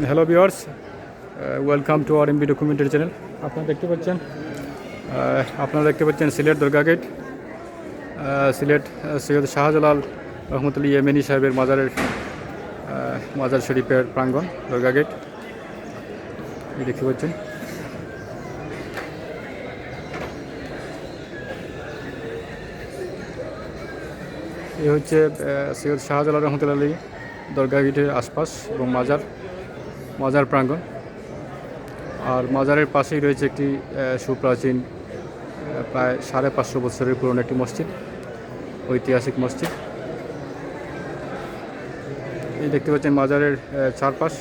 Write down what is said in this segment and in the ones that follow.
Hello viewers, welcome to R MB documentary channel. আপনারা দেখতে পাচ্ছেন সিলেট দরগা গেট, সিলেট সৈয়দ শাহজালাল রহমতুল্লাহ ইয়েমেনি সাহেবের মাজার শরীফের প্রাঙ্গণ দরগা গেট। এই দেখতে পাচ্ছেন এই হচ্ছে সৈয়দ শাহজালাল রহমতুল্লাহ দরগা গেটের আশপাশ এবং মাজার প্রাঙ্গণ। আর মাজারের পাশেই রয়েছে একটি সুপ্রাচীন প্রায় 550 বছরের পুরনো একটি মসজিদ, ঐতিহাসিক মসজিদ। এই দেখতে পাচ্ছেন মাজারের চারপাশ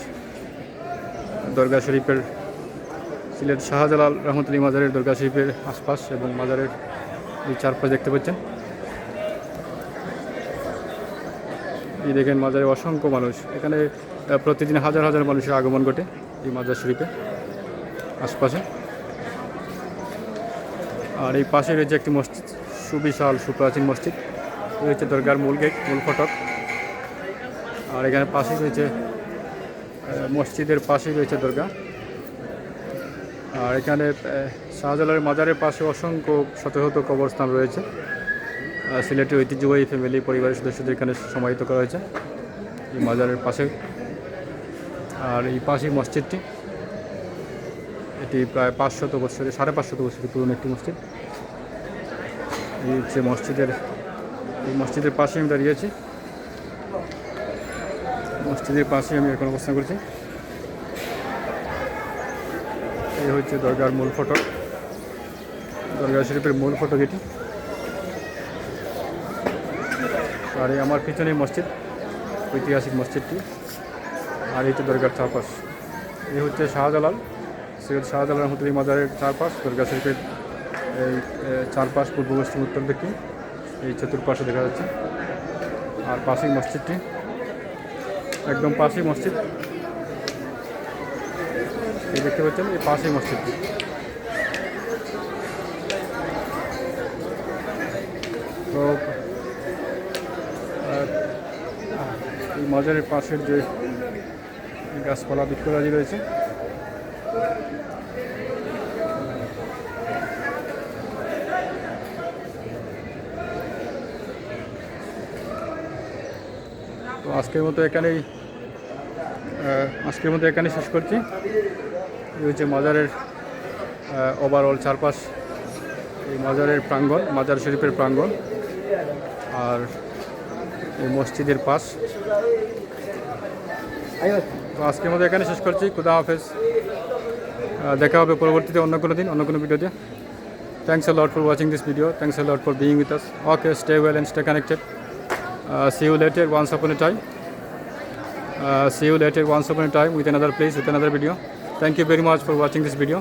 দরগা শরীফের, সিলেট শাহজালাল রহমতুল্লাহ মাজারের দরগা শরীফের আশপাশ এবং মাজারের এই চারপাশ দেখতে পাচ্ছেন। এই দেখেন মাজারে অসংখ্য মানুষ, এখানে প্রতিদিন হাজার হাজার মানুষের আগমন ঘটে এই মাজার শরীফে আশপাশে। আর এই পাশে রয়েছে একটি মসজিদ, সুবিশাল সুপ্রাচীন মসজিদ। এই হচ্ছে দরগার মূল গেট, মূল ফটক। আর এখানে পাশেই রয়েছে মসজিদের পাশেই রয়েছে দরগা। আর এখানে শাহজালালের মাজারের পাশে অসংখ্য শত শত কবরস্থান রয়েছে। সিলেটের ঐতিহ্যবাহী ফ্যামিলি পরিবারের সদস্যদের এখানে সমাহিত করা হয়েছে এই মাজারের পাশে। আর এই পাশেই মসজিদটি, এটি প্রায় 500 বছরের 550 বছরের পুরনো একটি মসজিদ। এই হচ্ছে এই মসজিদের পাশে আমি দাঁড়িয়েছি, মসজিদের পাশে আমি এখন অবস্থান করছি। এই হচ্ছে দরগার মূল ফটক, দরগা শরীফের মূল ফটক এটি। আর এই আমার পিছনে মসজিদ, ঐতিহাসিক মসজিদটি। আর এই হচ্ছে দরগার চারপাশ। এই হচ্ছে সৈয়দ শাহজালাল রহমতুল্লাহ মাজারের চারপাশ, দরগা শরীফের এই চারপাশ, পূর্ব পশ্চিম উত্তর দিকে এই চতুর্পাশে দেখা যাচ্ছে। আর পাশেই মসজিদটি, একদম পাশেই মসজিদ, এই দেখতে পাচ্ছেন এই পাশেই মসজিদটি। তো এই মাজারের পাশের যে গাছপালা বৃক্ষরাজি রয়েছে, তো আজকের মতো এখানেই শেষ করছি। এই হচ্ছে মাজারের ওভারঅল চারপাশ, এই মাজারের প্রাঙ্গণ, মাজার শরীফের প্রাঙ্গণ। আর এই মসজিদের পাশ। তো আজকের মতো এখানে শেষ করছি। খুদা হাফেজ, দেখা হবে পরবর্তীতে অন্য কোনো দিন, অন্য কোনো ভিডিওতে। Thanks a lot for watching this video. Thanks a lot for being with us. Okay, stay well and stay connected. See you later once upon a time with another place, with another video. Thank you very much for watching this video.